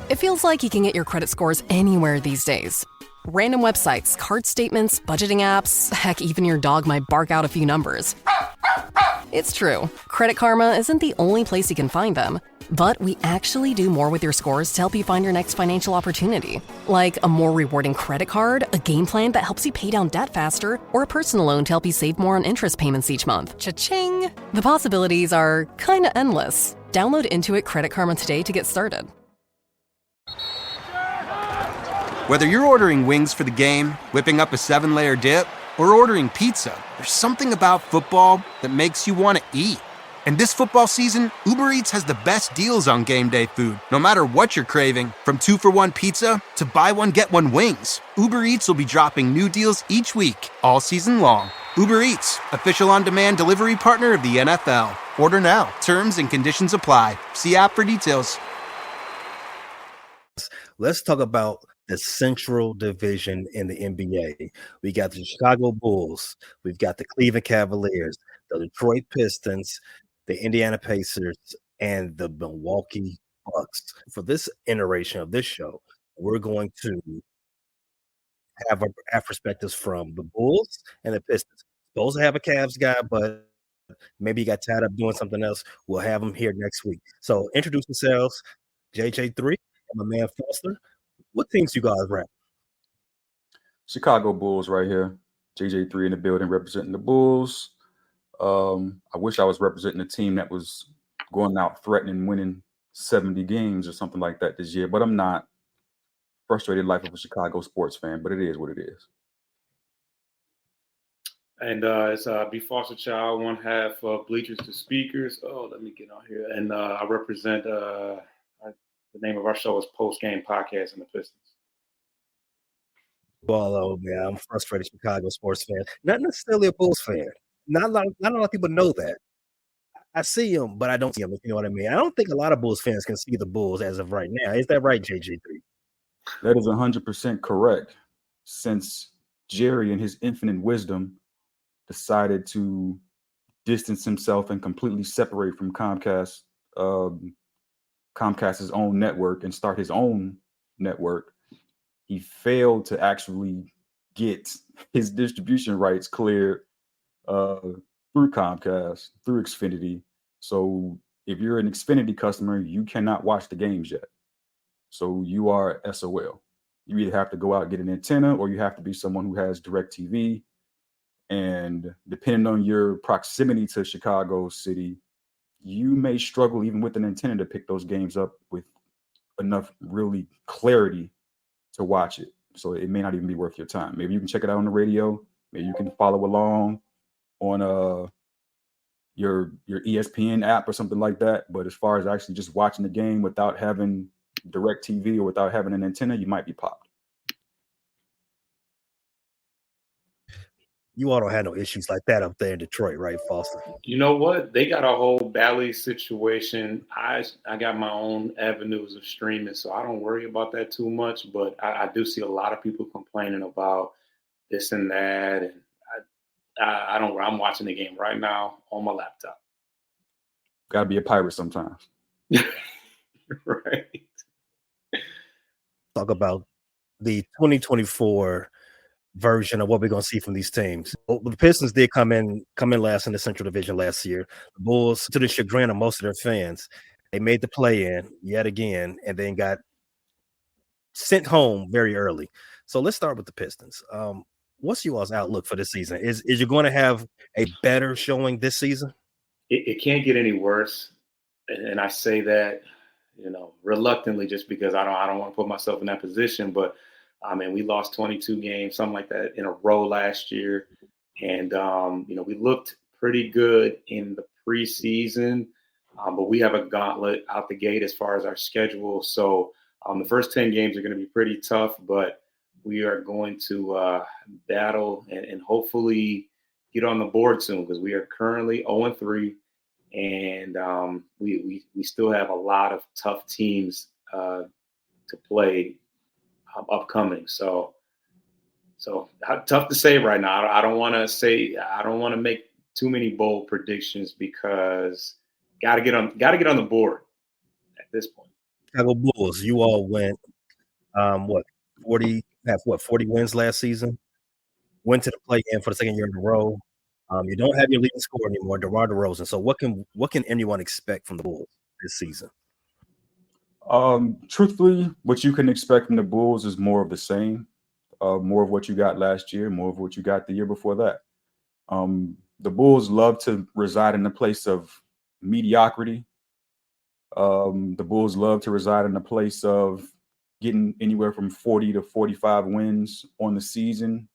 It feels like you can get your credit scores anywhere these days. Random websites, card statements, budgeting apps, heck, even your dog might bark out a few numbers. It's true. Credit Karma isn't the only place you can find them. But we actually do more with your scores to help you find your next financial opportunity. Like a more rewarding credit card, a game plan that helps you pay down debt faster, or a personal loan to help you save more on interest payments each month. Cha-ching! The possibilities are kinda endless. Download Intuit Credit Karma today to get started. Whether you're ordering wings for the game, whipping up a 7-layer dip, or ordering pizza, there's something about football that makes you want to eat. And this football season, Uber Eats has the best deals on game day food. No matter what you're craving, from 2-for-1 pizza to buy one, get one wings, Uber Eats will be dropping new deals each week, all season long. Uber Eats, official on-demand delivery partner of the NFL. Order now. Terms and conditions apply. See app for details. Let's talk about the Central Division in the NBA. We got the Chicago Bulls. We've got the Cleveland Cavaliers, the Detroit Pistons, the Indiana Pacers, and the Milwaukee Bucks. For this iteration of this show, we're going to have our perspectives from the Bulls and the Pistons. Supposed to have a Cavs guy, but maybe he got tied up doing something else. We'll have him here next week. So introduce yourselves, JJ3 and my man Foster. What teams you guys rap? Chicago Bulls right here. JJ3 in the building representing the Bulls. I wish I was representing a team that was going out threatening winning 70 games or something like that this year, but I'm not. Frustrated life of a Chicago sports fan, but it is what it is. And it's B. Foster Child, one half Bleachers to Speakers. Oh, let me get on here. And I represent the name of our show is Post Game Podcast in the Pistons. Well, man, I'm a frustrated Chicago sports fan. Not necessarily a Bulls fan. Not a lot of people know that. I see them, but I don't see them, if you know what I mean. I don't think a lot of Bulls fans can see the Bulls as of right now. Is that right, JJ3? That is 100% correct. Since Jerry, in his infinite wisdom, decided to distance himself and completely separate from Comcast's own network and start his own network, he failed to actually get his distribution rights cleared through Comcast, through Xfinity. So if you're an Xfinity customer, you cannot watch the games yet. So you are SOL. You either have to go out and get an antenna, or you have to be someone who has DirecTV. And depending on your proximity to Chicago City, you may struggle even with an antenna to pick those games up with enough really clarity to watch it. So it may not even be worth your time. Maybe you can check it out on the radio. Maybe you can follow along on your ESPN app or something like that. But as far as actually just watching the game without having DirecTV or without having an antenna, you might be popped. You all don't have no issues like that up there in Detroit, right, Foster? You know what? They got a whole Bally situation. I got my own avenues of streaming, so I don't worry about that too much. But I do see a lot of people complaining about this and that, and I don't. I'm watching the game right now on my laptop. Got to be a pirate sometimes. Right. Talk about the 2024 version of what we're going to see from these teams. Well, the Pistons did come in last in the Central Division last year. The Bulls, to the chagrin of most of their fans, they made the play-in yet again and then got sent home very early. So let's start with the Pistons. What's you all's outlook for this season? Is you going to have a better showing this season? It can't get any worse, and I say that, reluctantly, just because I don't want to put myself in that position. But I mean, we lost 22 games, something like that, in a row last year, and we looked pretty good in the preseason, but we have a gauntlet out the gate as far as our schedule. So the first 10 games are going to be pretty tough, but we are going to battle and hopefully get on the board soon, because we are currently 0-3. And we still have a lot of tough teams to play upcoming. So tough to say right now. I don't want to make too many bold predictions, because got to get on the board at this point. Chicago Bulls, you all went, what, 40 wins last season? Went to the play-in for the second year in a row. You don't have your leading scorer anymore, DeMar DeRozan. So what can anyone expect from the Bulls this season? Truthfully, what you can expect from the Bulls is more of the same. More of what you got last year, more of what you got the year before that. The Bulls love to reside in the place of mediocrity. The Bulls love to reside in the place of getting anywhere from 40 to 45 wins on the season.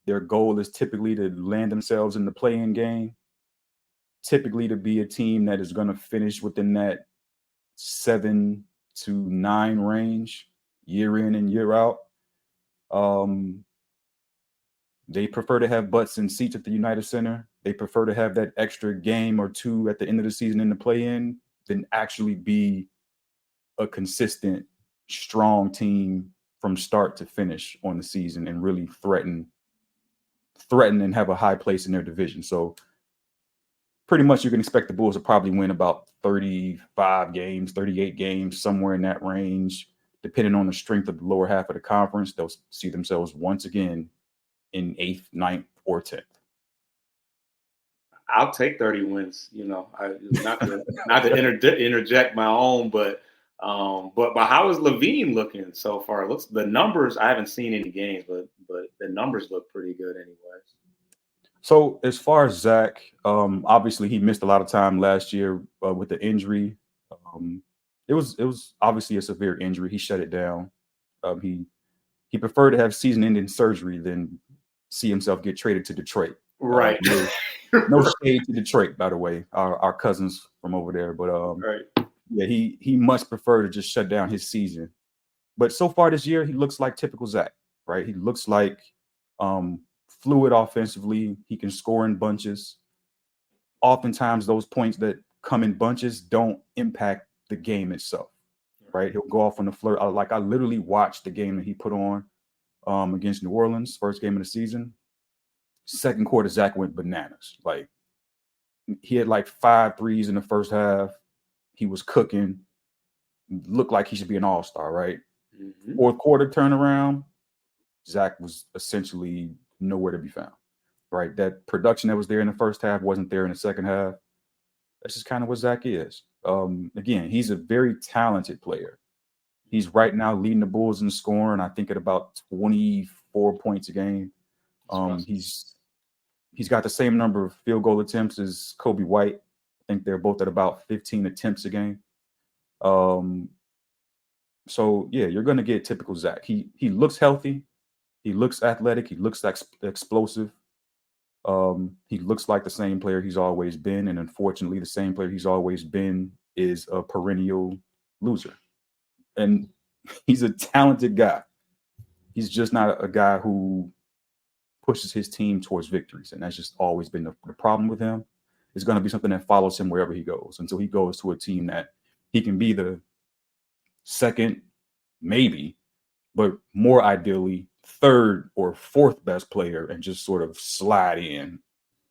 Their goal is typically to land themselves in the play-in game, typically to be a team that is going to finish within that 7 to 9 range year in and year out. They prefer to have butts and seats at the United Center. They prefer to have that extra game or two at the end of the season in the play-in than actually be a consistent, strong team from start to finish on the season and really threaten and have a high place in their division. So pretty much you can expect the Bulls to probably win about 35 games, 38 games, somewhere in that range. Depending on the strength of the lower half of the conference, they'll see themselves once again in 8th, 9th, or 10th. I'll take 30 wins. Not to interject my own, but how is Levine looking so far? The numbers, I haven't seen any games, but the numbers look pretty good anyways. So as far as Zach, obviously he missed a lot of time last year with the injury. It was obviously a severe injury. He shut it down. He preferred to have season-ending surgery than see himself get traded to Detroit. Right. No shade to Detroit, by the way, our cousins from over there. But right. Yeah, he much prefer to just shut down his season. But so far this year, he looks like typical Zach, right? He looks like fluid offensively. He can score in bunches. Oftentimes, those points that come in bunches don't impact the game itself, right? He'll go off on the flirt. I literally watched the game that he put on against New Orleans, first game of the season. Second quarter, Zach went bananas. Like, he had like 5 threes in the first half. He was cooking. Looked like he should be an all-star, right? Mm-hmm. Fourth quarter turnaround, Zach was essentially nowhere to be found, right? That production that was there in the first half wasn't there in the second half. That's just kind of what Zach is. Again, he's a very talented player. He's right now leading the Bulls in scoring, I think at about 24 points a game. He's got the same number of field goal attempts as Kobe White. I think they're both at about 15 attempts a game. So yeah, you're going to get typical Zach. He looks healthy. He looks athletic. He looks explosive. He looks like the same player he's always been. And unfortunately, the same player he's always been is a perennial loser. And he's a talented guy. He's just not a guy who pushes his team towards victories. And that's just always been the problem with him. It's going to be something that follows him wherever he goes until he goes to a team that he can be the second, maybe, but more ideally, third or fourth best player and just sort of slide in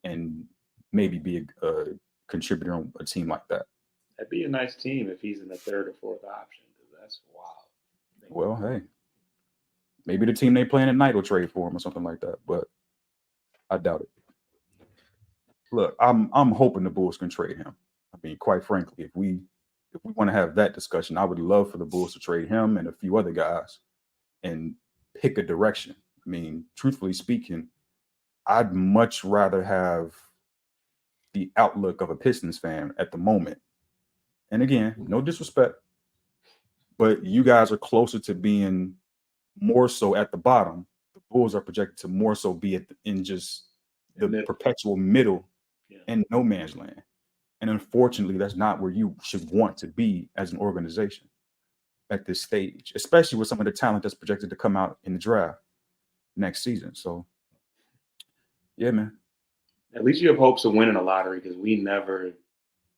and maybe be a contributor on a team like that. That'd be a nice team if he's in the third or fourth option, because that's wild. Well, hey, maybe the team they playing at night will trade for him or something like that, but I doubt it. Look, I'm hoping the Bulls can trade him. I mean, quite frankly, if we want to have that discussion, I would love for the Bulls to trade him and a few other guys and pick a direction. I mean, truthfully speaking, I'd much rather have the outlook of a Pistons fan at the moment. And again, no disrespect, but you guys are closer to being more so at the bottom. The Bulls are projected to more so be in just the perpetual middle and no man's land. And unfortunately, that's not where you should want to be as an organization at this stage, especially with some of the talent that's projected to come out in the draft next season. So, yeah, man. At least you have hopes of winning a lottery, because we never,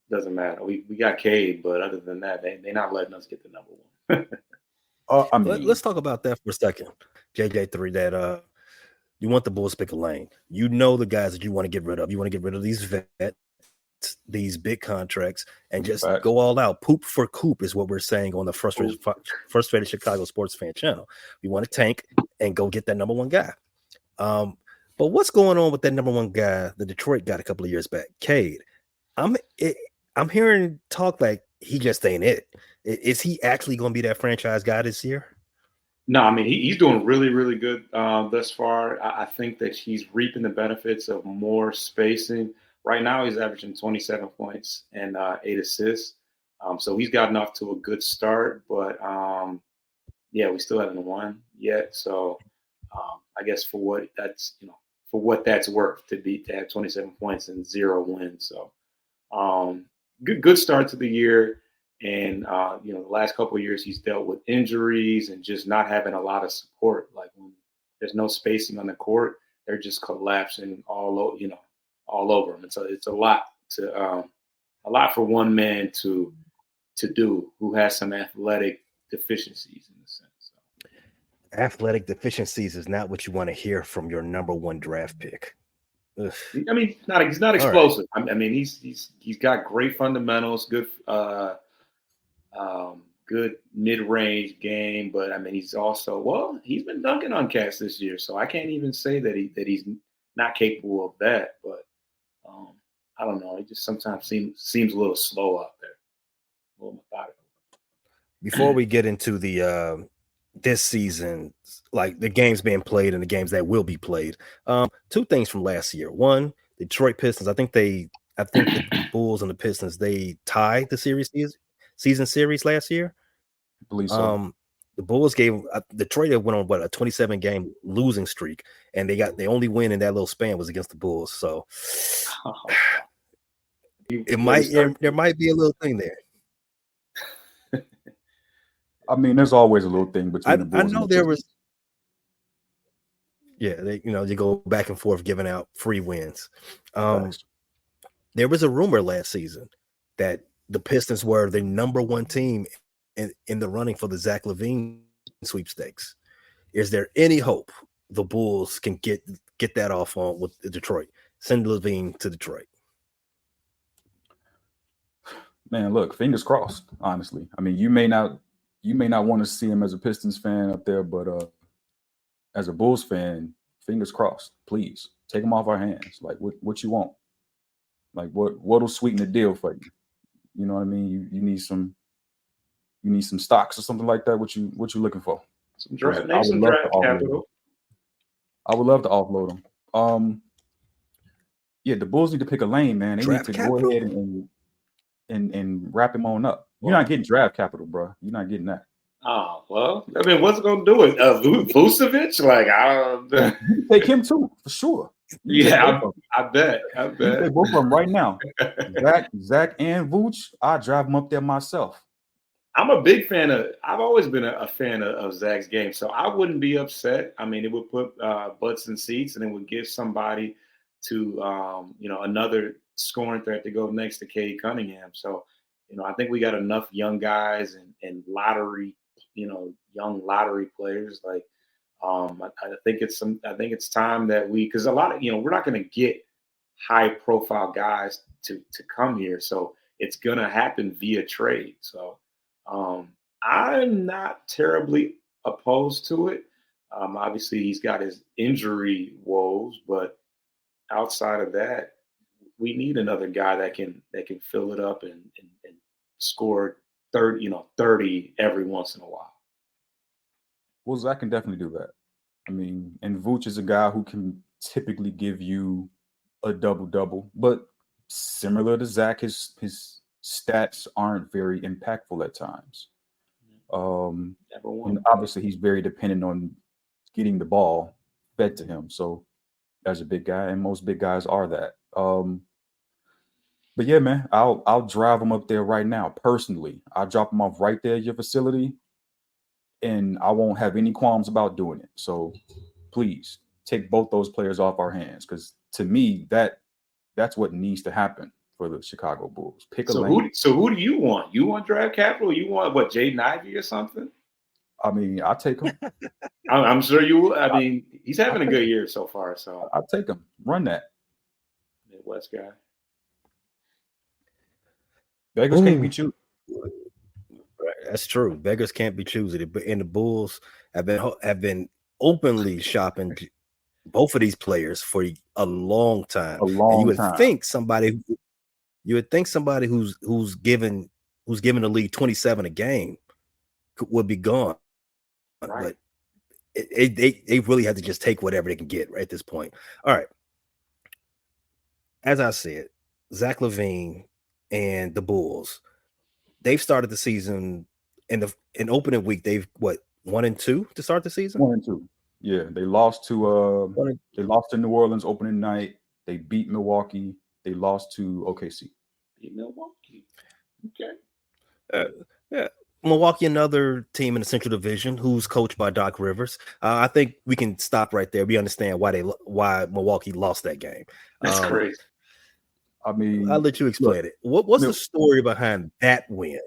doesn't matter. We got Cade, but other than that, they're not letting us get the number one. Let's talk about that for a second. JJ3, that you want the Bulls to pick a lane. You know the guys that you want to get rid of. You want to get rid of these vets. get these big contracts and just go all out. Poop for Coop is what we're saying on the Frustrated Chicago Sports Fan channel. We want to tank and go get that number one guy. But what's going on with that number one guy the Detroit got a couple of years back? Cade. I'm hearing talk like he just ain't it. Is he actually going to be that franchise guy this year? No, I mean, he's doing really, really good thus far. I think that he's reaping the benefits of more spacing. Right now, he's averaging 27 points and 8 assists. So he's gotten off to a good start. But, yeah, we still haven't won yet. So I guess for what that's worth to have 27 points and 0 wins. So good start to the year. And, the last couple of years he's dealt with injuries and just not having a lot of support. Like when there's no spacing on the court, they're just collapsing all over him. And so it's a lot for one man to do who has some athletic deficiencies in a sense. So. Athletic deficiencies is not what you want to hear from your number one draft pick. Ugh. I mean, he's not explosive. Right. I mean, he's got great fundamentals, good good mid-range game, but I mean, he's been dunking on cats this year, so I can't even say that he's not capable of that. But I don't know. He just sometimes seems a little slow out there, a little methodical. Before we get into the this season, like the games being played and the games that will be played, two things from last year. One, Detroit Pistons. I think the Bulls and the Pistons, they tied the season series last year. I believe so. The Bulls gave Detroit went on a 27 game losing streak, and they only win in that little span was against the Bulls. So there might be a little thing there. I mean, there's always a little thing between the Bulls. I know there was. Yeah, they go back and forth giving out free wins. There was a rumor last season that the Pistons were the number one team in the running for the Zach LaVine sweepstakes. Is there any hope the Bulls can get that off on with Detroit? Send LaVine to Detroit. Man, look, fingers crossed, honestly. I mean, you may not want to see him as a Pistons fan up there, but as a Bulls fan, fingers crossed. Please take him off our hands. Like, what you want? Like, what'll sweeten the deal for you? You know what I mean? You need some stocks or something like that. What you looking for? Some draft capital. I would love to offload them. Yeah, the Bulls need to pick a lane, man. They need to go ahead and wrap him on up. You're not getting draft capital, bro. You're not getting that. Oh, well, I mean, what's it going to do it? Vucevic? Like, you take him too, for sure. Yeah, I bet. You take both of them right now. Zach and Vooch, I drive them up there myself. I'm a big fan I've always been a fan of Zach's game, so I wouldn't be upset. I mean, it would put butts in seats, and it would give somebody to, another scoring threat to go next to Cade Cunningham. So, I think we got enough young guys and lottery, young lottery players. Like, I think it's time that because a lot of, we're not going to get high profile guys to come here. So it's going to happen via trade. So I'm not terribly opposed to it. Obviously he's got his injury woes, but outside of that, we need another guy that can fill it up and score 30 every once in a while. Well, Zach can definitely do that. I mean, and Vooch is a guy who can typically give you a double-double, but similar to Zach, his stats aren't very impactful at times. And obviously he's very dependent on getting the ball fed to him. So as a big guy, and most big guys are that. But yeah, man, I'll drive him up there right now. Personally, I'll drop him off right there at your facility, and I won't have any qualms about doing it. So please take both those players off our hands, because to me, that's what needs to happen for the Chicago Bulls. Pick a lane. So who do you want? You want draft capital? You want Jaden Ivey or something? I mean, I'll take him. I'm sure you will. I mean, he's having a good year so far. So I'll take him. Run that. Midwest guy. Beggars can't be choosy. That's true. Beggars can't be choosy. But the Bulls have been openly shopping both of these players for a long time. A long and you would time. think somebody who's given the league 27 a game would be gone. Right. But they really have to just take whatever they can get right at this point. All right. As I said, Zach LaVine and the Bulls, they've started the season in opening week. They've 1-2 to start the season. 1-2. Yeah, they lost to New Orleans opening night. They beat Milwaukee. They lost to OKC. Beat Milwaukee. Okay. Yeah. Milwaukee, another team in the Central Division who's coached by Doc Rivers. I think we can stop right there. We understand why Milwaukee lost that game. That's crazy. I mean, I'll let you explain it. What's the story behind that win?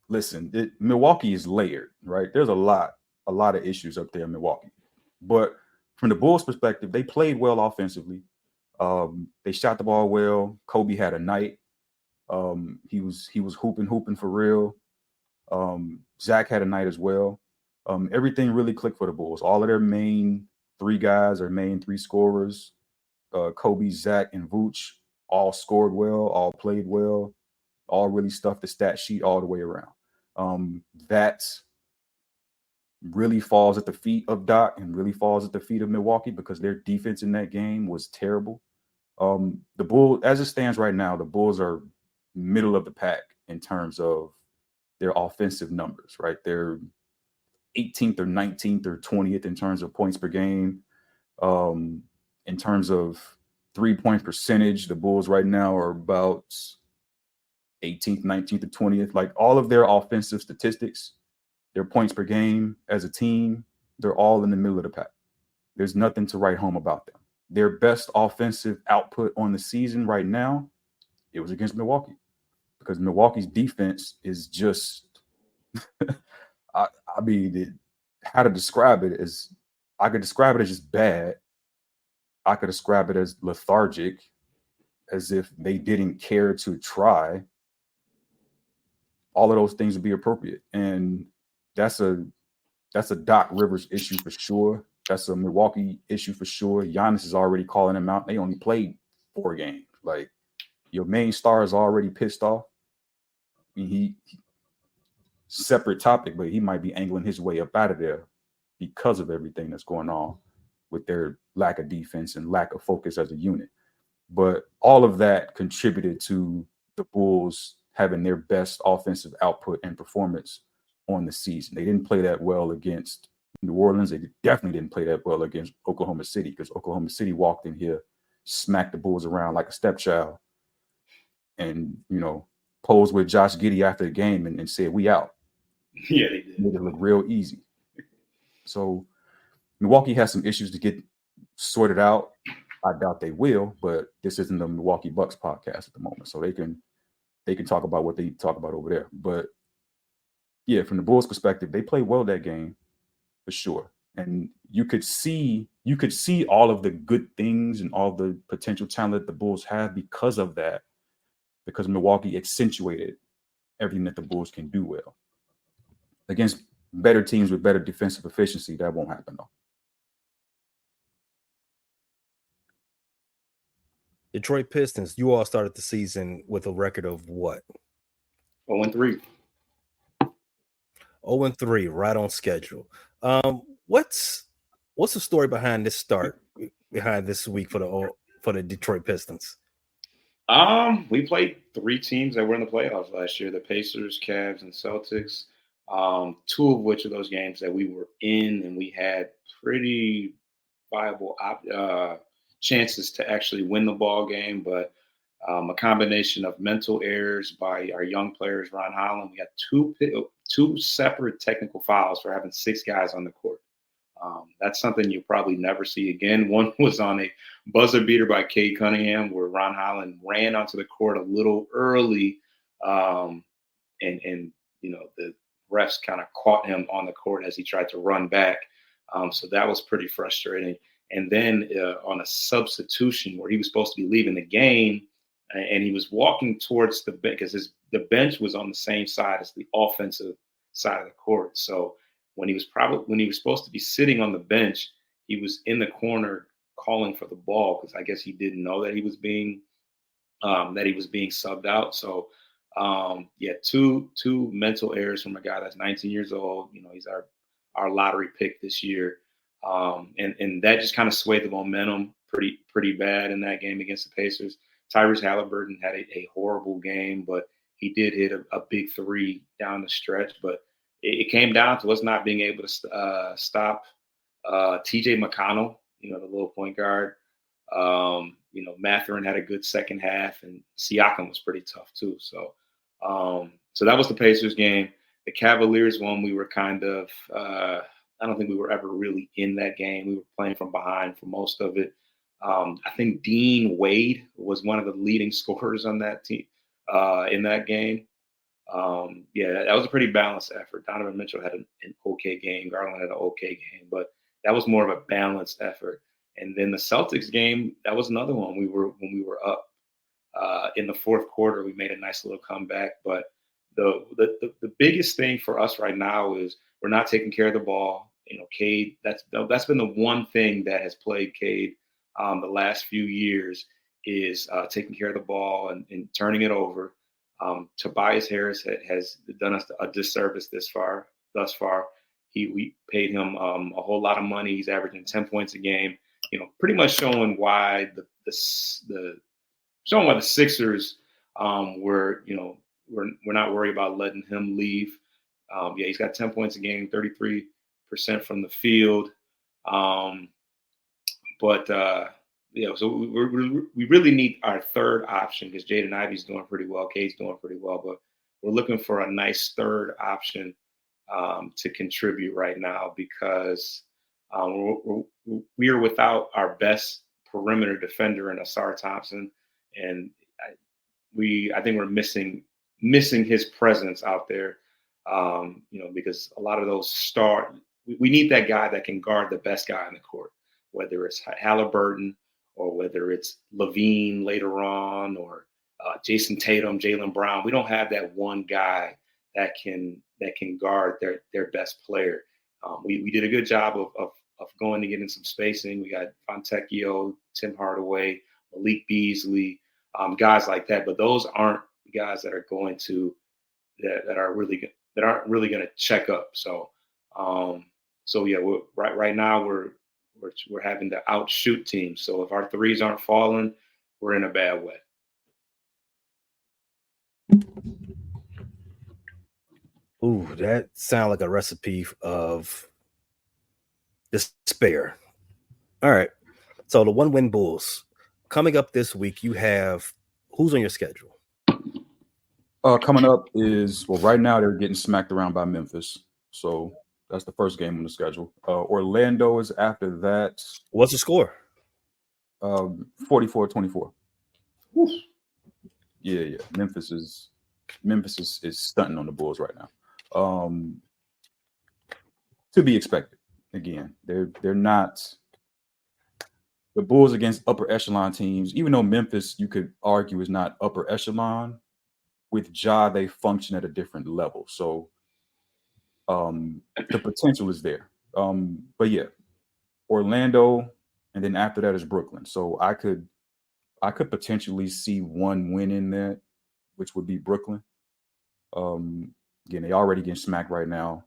Listen, Milwaukee is layered, right? There's a lot of issues up there in Milwaukee. But from the Bulls' perspective, they played well offensively. They shot the ball well. Kobe had a night. He was hooping for real. Zach had a night as well. Everything really clicked for the Bulls. All of their main three guys, their main three scorers, Kobe, Zach, and Vooch, all scored well, all played well, all really stuffed the stat sheet all the way around. That really falls at the feet of Doc and really falls at the feet of Milwaukee because their defense in that game was terrible. The Bulls, as it stands right now, the Bulls are middle of the pack in terms of their offensive numbers, right? They're 18th or 19th or 20th in terms of points per game. In terms of 3-point percentage, the Bulls right now are about 18th, 19th, or 20th. Like all of their offensive statistics, their points per game as a team, they're all in the middle of the pack. There's nothing to write home about them. Their best offensive output on the season right now, it was against Milwaukee because Milwaukee's defense is just, how to describe it is, I could describe it as just bad. I could describe it as lethargic, as if they didn't care to try. All of those things would be appropriate. And that's a Doc Rivers issue for sure. That's a Milwaukee issue for sure. Giannis is already calling them out. They only played 4 games. Like, your main star is already pissed off. I mean, he separate topic, but he might be angling his way up out of there because of everything that's going on with their lack of defense and lack of focus as a unit. But all of that contributed to the Bulls having their best offensive output and performance on the season. They didn't play that well against New Orleans. They definitely didn't play that well against Oklahoma City because Oklahoma City walked in here, smacked the Bulls around like a stepchild, and, posed with Josh Giddey after the game and said, "We out." Yeah, they did. Made it look real easy. So Milwaukee has some issues to get sorted out. I doubt they will, but this isn't the Milwaukee Bucks podcast at the moment, so they can talk about what they talk about over there. But yeah, from the Bulls' perspective, they played well that game for sure, and you could see all of the good things and all the potential talent that the Bulls have because of that, because Milwaukee accentuated everything that the Bulls can do well. Against better teams with better defensive efficiency, that won't happen though. Detroit Pistons, you all started the season with a record of what? 0-3. 0-3, right on schedule. What's the story behind this week for the Detroit Pistons? We played 3 teams that were in the playoffs last year: the Pacers, Cavs, and Celtics. 2 of which of those games that we were in, and we had pretty viable chances to actually win the ball game, but a combination of mental errors by our young players, Ron Holland. We had 2 separate technical fouls for having 6 guys on the court. That's something you'll probably never see again. One was on a buzzer beater by Cade Cunningham, where Ron Holland ran onto the court a little early, and the refs kind of caught him on the court as he tried to run back. So that was pretty frustrating. And then on a substitution where he was supposed to be leaving the game, and he was walking towards the bench because the bench was on the same side as the offensive side of the court. So when he was supposed to be sitting on the bench, he was in the corner calling for the ball because I guess he didn't know that he was being subbed out. So two mental errors from a guy that's 19 years old. He's our lottery pick this year. And that just kind of swayed the momentum pretty bad in that game against the Pacers. Tyrese Halliburton had a horrible game, but he did hit a big three down the stretch. But it came down to us not being able to stop TJ McConnell, the little point guard. Mathurin had a good second half, and Siakam was pretty tough too. So that was the Pacers game. The Cavaliers one, we were kind of I don't think we were ever really in that game. We were playing from behind for most of it. I think Dean Wade was one of the leading scorers on that team in that game. That was a pretty balanced effort. Donovan Mitchell had an okay game. Garland had an okay game, but that was more of a balanced effort. And then the Celtics game, that was another one. When we were up in the fourth quarter, we made a nice little comeback. But the biggest thing for us right now is we're not taking care of the ball. Cade, that's been the one thing that has plagued Cade the last few years is taking care of the ball and turning it over. Tobias Harris has done us a disservice thus far. We paid him a whole lot of money. He's averaging 10 points a game. Pretty much showing why the Sixers we're not worried about letting him leave. He's got 10 points a game, 33% from the field. So we really need our third option because Jaden Ivey's doing pretty well. Cade's doing pretty well, but we're looking for a nice third option to contribute right now because we are without our best perimeter defender in Asar Thompson, and I think we're missing his presence out there. Because a lot of those we need that guy that can guard the best guy on the court, whether it's Halliburton or whether it's Levine later on or Jason Tatum, Jaylen Brown. We don't have that one guy that can guard their best player. We did a good job of going to get in some spacing. We got Fontecchio, Tim Hardaway, Malik Beasley, guys like that. But those aren't guys that are going to that aren't really going to check up. So right now we're having to outshoot teams. So if our threes aren't falling, we're in a bad way. Ooh, that sounds like a recipe of despair. All right. So the 1-win Bulls coming up this week, you have who's on your schedule? Coming up is, right now they're getting smacked around by Memphis. So that's the first game on the schedule. Orlando is after that. What's the score? 44-24. Yeah. Memphis is stunting on the Bulls right now. To be expected. Again, they're not the Bulls against upper echelon teams, even though Memphis, you could argue, is not upper echelon. With Ja, they function at a different level. So the potential is there. But yeah, Orlando, and then after that is Brooklyn. So I could potentially see one win in that, which would be Brooklyn. Again, they already getting smacked right now.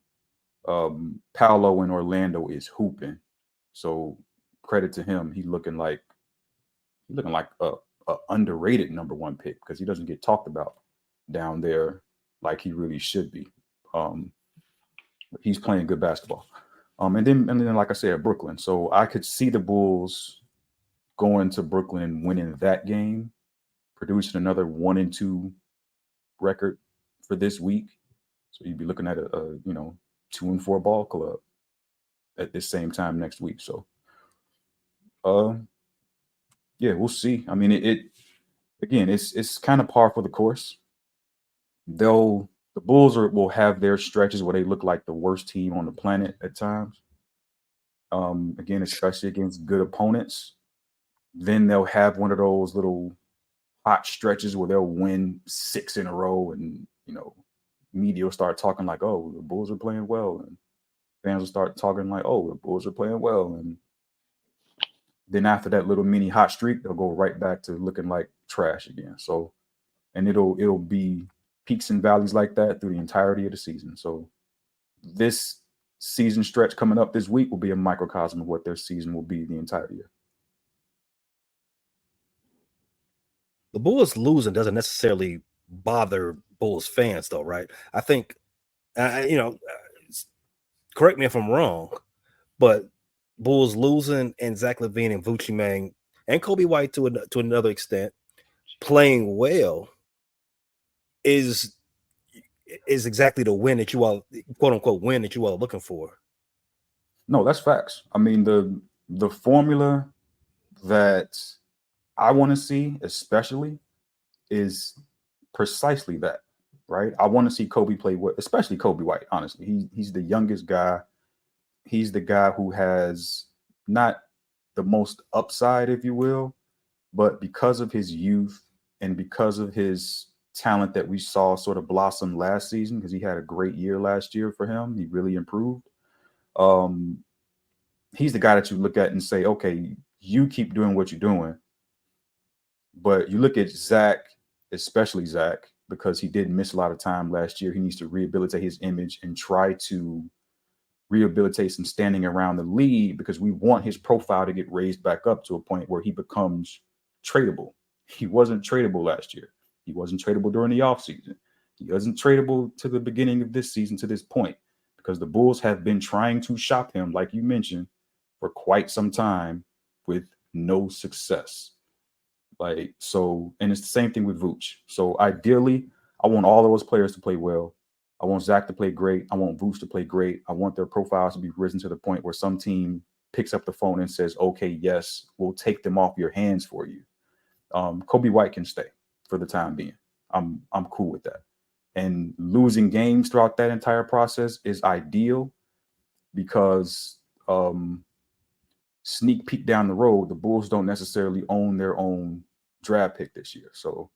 Paolo in Orlando is hooping. So credit to him. He's looking like a underrated number one pick because he doesn't get talked about down there like he really should be. He's playing good basketball. And then like I said, Brooklyn. So I could see the Bulls going to Brooklyn and winning that game, producing another 1-2 record for this week. So you'd be looking at a 2-4 ball club at this same time next week. So we'll see. I mean, it's kind of par for the course. The Bulls will have their stretches where they look like the worst team on the planet at times. Again, especially against good opponents. Then they'll have one of those little hot stretches where they'll win 6 in a row, and media will start talking like, "Oh, the Bulls are playing well," and fans will start talking like, "Oh, the Bulls are playing well," and then after that little mini hot streak, they'll go right back to looking like trash again. So, and it'll be peaks and valleys like that through the entirety of the season. So, this season stretch coming up this week will be a microcosm of what their season will be the entire year. The Bulls losing doesn't necessarily bother Bulls fans, though, right? I think, correct me if I'm wrong, but Bulls losing and Zach LaVine and Vucci Mang and Kobe White to another extent playing well is exactly the win that you all, quote unquote, win that you all are looking for. No, that's facts. I mean, the formula that I want to see, especially, is precisely that, right? I want to see Kobe play well, especially Kobe White. Honestly, he's the youngest guy. He's the guy who has not the most upside, if you will, but because of his youth and because of his talent that we saw sort of blossom last season, because he had a great year last year for him, he really improved. He's the guy that you look at and say, okay, you keep doing what you're doing. But you look at Zach, especially Zach, because he did miss a lot of time last year. He needs to rehabilitate his image and try to rehabilitate some standing around the league, because we want his profile to get raised back up to a point where he becomes tradable. He wasn't tradable last year. He wasn't tradable during the offseason. He wasn't tradable to the beginning of this season to this point, because the Bulls have been trying to shop him, like you mentioned, for quite some time with no success. And it's the same thing with Vooch. So ideally, I want all of those players to play well. I want Zach to play great. I want Vooch to play great. I want their profiles to be risen to the point where some team picks up the phone and says, okay, yes, we'll take them off your hands for you. Kobe White can stay for the time being. I'm cool with that. And losing games throughout that entire process is ideal, because sneak peek down the road, the Bulls don't necessarily own their own draft pick this year. So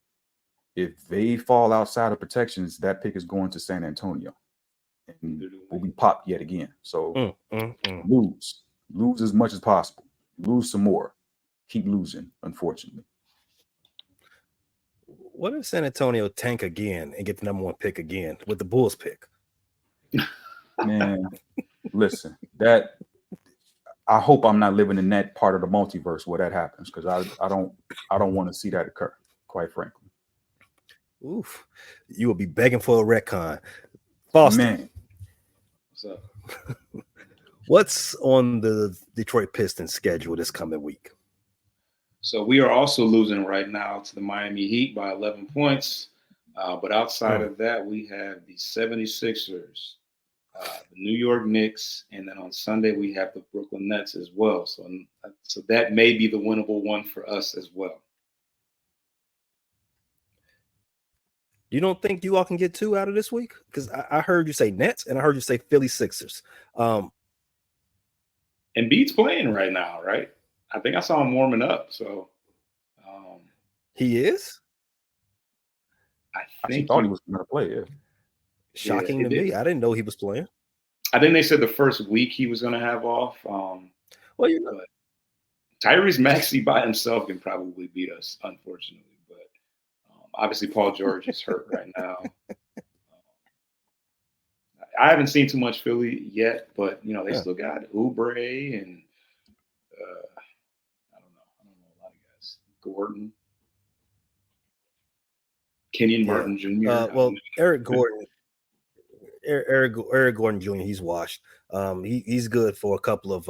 if they fall outside of protections, that pick is going to San Antonio and will be popped yet again. So lose as much as possible, lose some more, keep losing, unfortunately. What if San Antonio tank again and get the number 1 pick again with the Bulls pick? Man, listen, I hope I'm not living in that part of the multiverse where that happens, because I don't want to see that occur, quite frankly. Oof, you will be begging for a retcon. Foster, man, what's up? What's on the Detroit Pistons schedule this coming week? So we are also losing right now to the Miami Heat by 11 points. But outside of that, we have the 76ers, the New York Knicks, and then on Sunday we have the Brooklyn Nets as well. So that may be the winnable one for us as well. You don't think you all can get 2 out of this week? Because I heard you say Nets and I heard you say Philly Sixers. Embiid's playing right now, right? I think I saw him warming up. So he is? I thought he was going to play, yeah. Shocking to me. I didn't know he was playing. I think they said the first week he was going to have off. Tyrese Maxey by himself can probably beat us, unfortunately. But obviously Paul George is hurt right now. I haven't seen too much Philly yet, but they still got Oubre and I don't know a lot of guys. Gordon, Kenyon Martin Jr. Eric Gordon. Eric Gordon Jr. He's washed. He's good for a couple of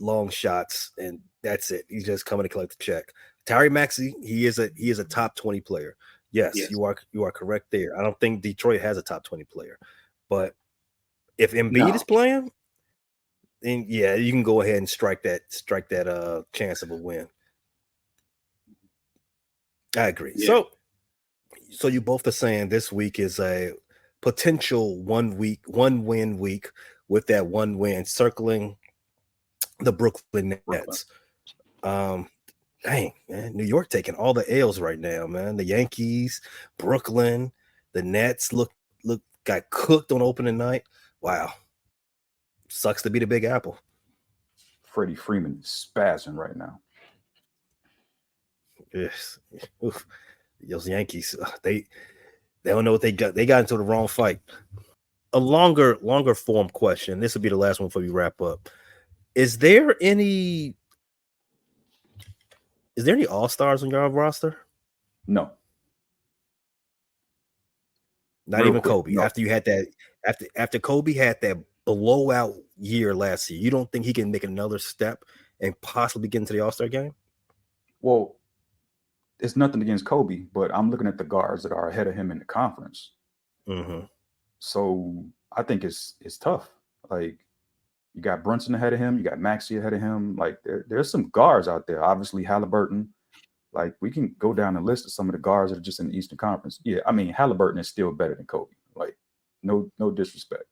long shots, and that's it. He's just coming to collect the check. Tyrese Maxey, he is a top 20 player. Yes, you are correct there. I don't think Detroit has a top 20 player, but if Embiid is playing, then yeah, you can go ahead and strike that chance of a win. I agree. Yeah. So you both are saying this week is a potential 1 win week, with that 1 win circling the Brooklyn Nets. Dang, man. New York taking all the L's right now, man. The Yankees, Brooklyn, the Nets look got cooked on opening night. Wow. Sucks to be the Big Apple. Freddie Freeman is spazzing right now. Yes. Oof. Those Yankees, they don't know what they got. They got into the wrong fight. A longer form question. This will be the last one before we wrap up. Is there any All-Stars on your roster? No. Not Real even quick, Kobe. no. After you had that, after Kobe had that blowout year last year, you don't think he can make another step and possibly get into the All-Star game? Well, it's nothing against Kobe, but I'm looking at the guards that are ahead of him in the conference. Mm-hmm. So I think it's tough. Like, you got Brunson ahead of him, you got Maxey ahead of him. Like, there's some guards out there. Obviously, Halliburton. Like, we can go down the list of some of the guards that are just in the Eastern Conference. Yeah, I mean, Halliburton is still better than Kobe. Like, no disrespect.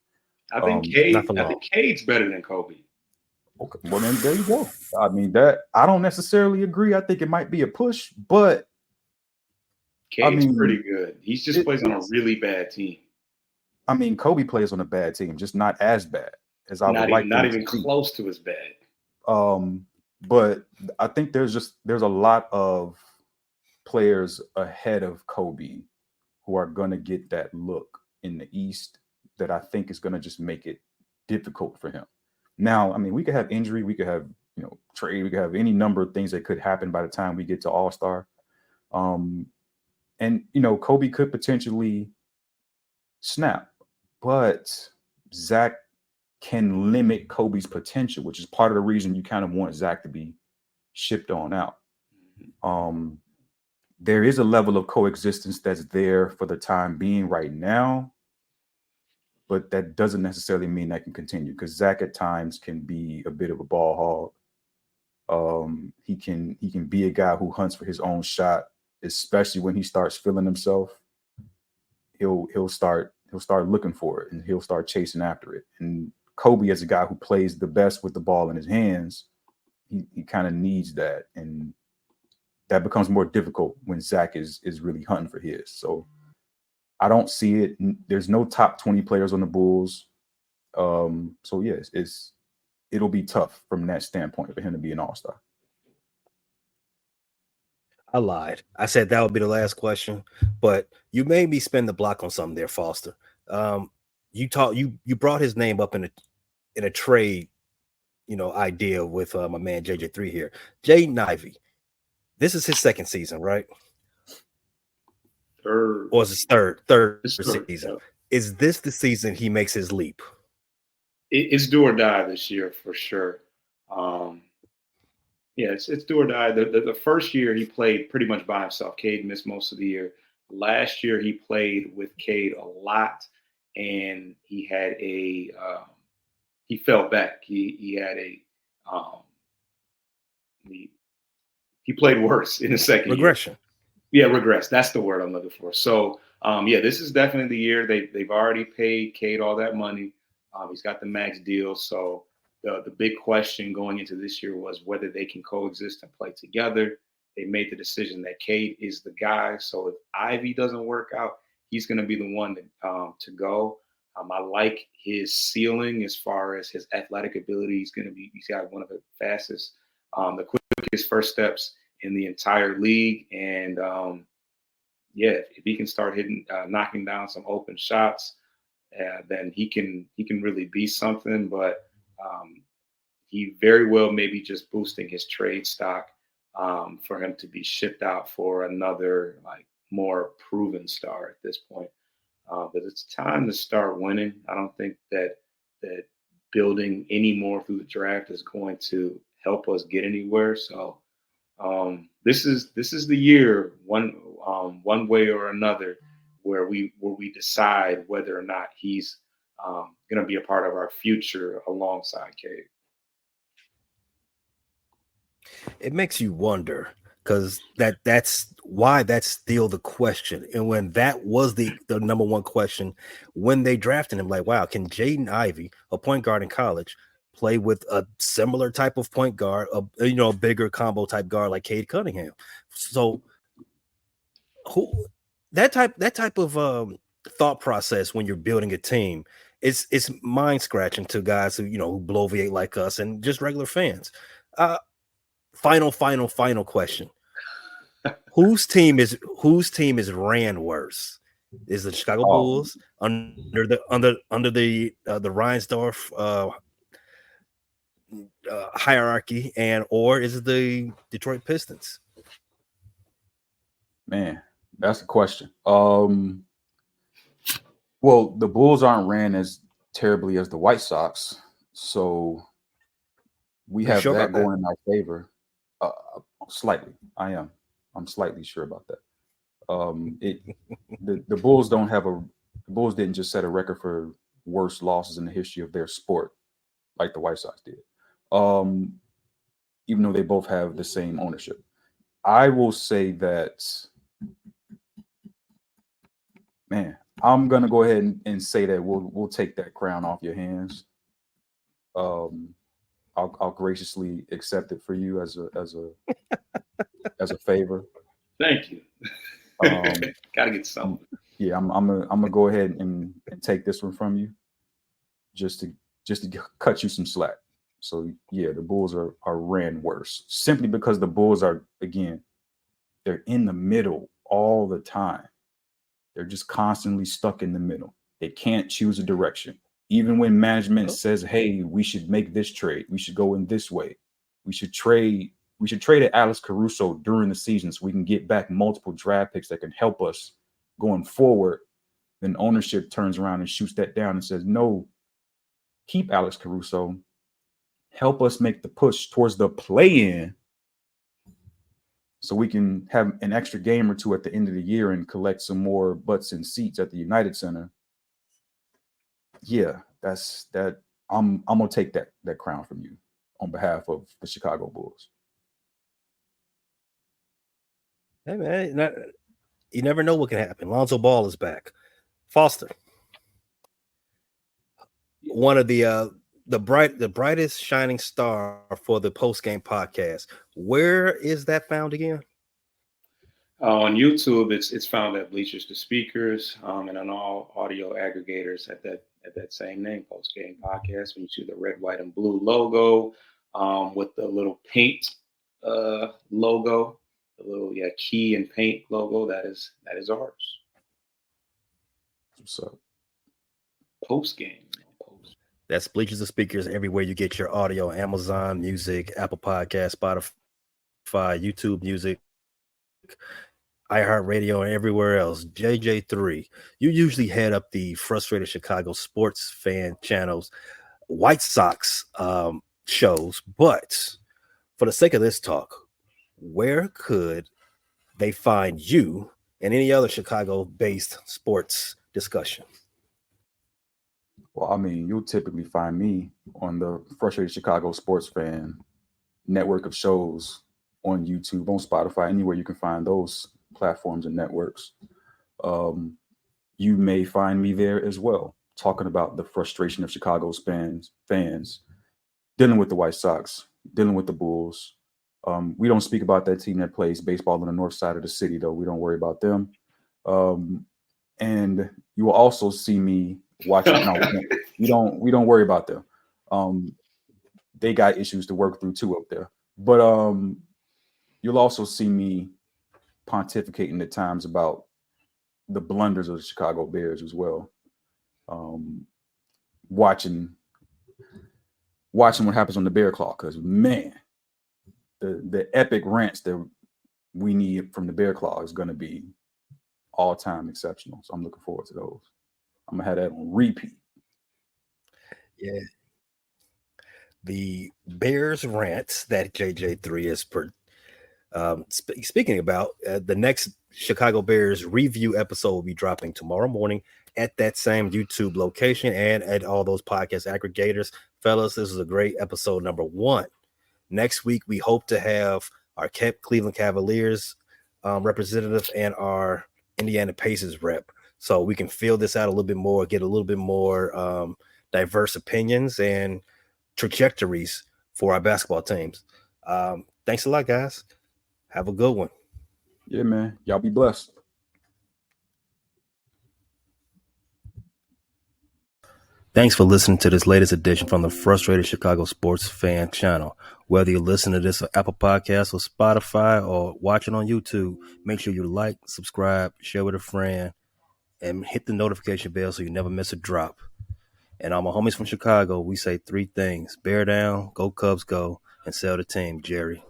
I think Cade's better than Kobe. Okay, well then there you go. I mean, that I don't necessarily agree. I think it might be a push, but Cade's pretty good. He just plays on a really bad team. I mean, Kobe plays on a bad team, just not as bad as I would like. Not even close to as bad. But I think there's a lot of players ahead of Kobe who are going to get that look in the East that I think is going to just make it difficult for him. Now, I mean, we could have injury, we could have, trade, we could have any number of things that could happen by the time we get to All-Star. And, Kobe could potentially snap, but Zach can limit Kobe's potential, which is part of the reason you kind of want Zach to be shipped on out. There is a level of coexistence that's there for the time being right now, but that doesn't necessarily mean that can continue, because Zach at times can be a bit of a ball hog. He can be a guy who hunts for his own shot, especially when he starts feeling himself. He'll start looking for it and he'll start chasing after it. And Kobe, as a guy who plays the best with the ball in his hands, he kind of needs that, and that becomes more difficult when Zach is really hunting for his. So I don't see it. There's no top 20 players on the Bulls. So yes, it'll be tough from that standpoint for him to be an All-Star. I lied. I said that would be the last question, but you made me spend the block on something there, Foster. You brought his name up in a trade, idea with my man JJ3 here. Jaden Ivey. This is his second season, right? Third. Or is his third season? Yeah. Is this the season he makes his leap? It's do or die this year for sure. It's do or die. The first year he played pretty much by himself. Cade missed most of the year. Last year he played with Cade a lot, and he had he fell back. He played worse in the second regression. Yeah, regress. That's the word I'm looking for. So, this is definitely the year they've already paid Cade all that money. He's got the max deal. So the big question going into this year was whether they can coexist and play together. They made the decision that Cade is the guy. So if Ivy doesn't work out, he's going to be the one to go. I like his ceiling as far as his athletic ability. He's got one of the fastest, the quickest first steps in the entire league. And if he can start knocking down some open shots, then he can really be something. But he very well may be just boosting his trade stock for him to be shipped out for another more proven star at this point. But it's time to start winning. I don't think that building any more through the draft is going to help us get anywhere. So this is the year, one way or another, where we decide whether or not he's going to be a part of our future alongside Cade. It makes you wonder, because that's why that's still the question. And when that was the number one question when they drafted him, like, wow, can Jaden Ivey, a point guard in college, play with a similar type of point guard, a bigger combo type guard like Cade Cunningham. So that type of thought process when you're building a team, it's mind scratching to guys who bloviate like us and just regular fans. Final question. Whose team is ran worse? Is the Chicago Bulls under the Reinsdorf hierarchy, or is it the Detroit Pistons? Man, that's the question. Well, the Bulls aren't ran as terribly as the White Sox, so we have that going in our favor. Slightly, I'm slightly sure about that. The Bulls the Bulls didn't just set a record for worst losses in the history of their sport like the White Sox did. Even though they both have the same ownership. I will say that, man, I'm gonna go ahead and say that we'll take that crown off your hands. I'll graciously accept it for you as a favor. Thank you. Gotta get something. Yeah, I'm gonna go ahead and take this one from you, just to cut you some slack. So yeah, the Bulls are ran worse simply because the Bulls are, again, they're in the middle all the time. They're just constantly stuck in the middle. They can't choose a direction. Even when management says, "Hey, we should make this trade. We should go in this way. We should trade at Alex Caruso during the season so we can get back multiple draft picks that can help us going forward." Then ownership turns around and shoots that down and says, "No, keep Alex Caruso. Help us make the push towards the play-in so we can have an extra game or two at the end of the year and collect some more butts and seats at the United Center." Yeah, that's that. I'm gonna take that crown from you on behalf of the Chicago Bulls. Hey man, you never know what can happen. Lonzo Ball is back. Foster, one of the brightest shining star for the post game podcast. Where is that found again? On YouTube, it's found at Bleachers to Speakers, and on all audio aggregators at that same name, Post Game Podcast. When you see the red, white, and blue logo with the little paint logo, the little key and paint logo, that is ours. What's up? Post Game. That's Bleachers to Speakers everywhere you get your audio: Amazon Music, Apple Podcasts, Spotify, YouTube Music, iHeartRadio, and everywhere else. JJ3, you usually head up the Frustrated Chicago Sports Fan channel's White Sox shows, but for the sake of this talk, where could they find you and any other Chicago-based sports discussion? Well, I mean, you'll typically find me on the Frustrated Chicago Sports Fan network of shows on YouTube, on Spotify, anywhere you can find those platforms and networks. You may find me there as well, talking about the frustration of Chicago's fans, dealing with the White Sox, dealing with the Bulls. We don't speak about that team that plays baseball on the north side of the city, though. We don't worry about them. And you will also see me watching. No, we don't worry about them. They got issues to work through too up there. But you'll also see me pontificating at times about the blunders of the Chicago Bears as well. Watching what happens on the Bear Claw, because man, the epic rants that we need from the Bear Claw is going to be all-time exceptional. So I'm looking forward to those. I'm gonna have that on repeat. Yeah. The Bears rants that JJ3 is speaking about, the next Chicago Bears review episode will be dropping tomorrow morning at that same YouTube location and at all those podcast aggregators. Fellas, this is a great episode number 1. Next week, we hope to have our Cleveland Cavaliers representative and our Indiana Pacers rep, so we can fill this out a little bit more, get a little bit more diverse opinions, and trajectories for our basketball teams. Thanks a lot, guys. Have a good one. Yeah, man. Y'all be blessed. Thanks for listening to this latest edition from the Frustrated Chicago Sports Fan channel. Whether you listen to this on Apple Podcasts or Spotify or watching on YouTube, make sure you like, subscribe, share with a friend, and hit the notification bell so you never miss a drop. And all my homies from Chicago, we say three things: bear down, go Cubs go, and sell the team, Jerry.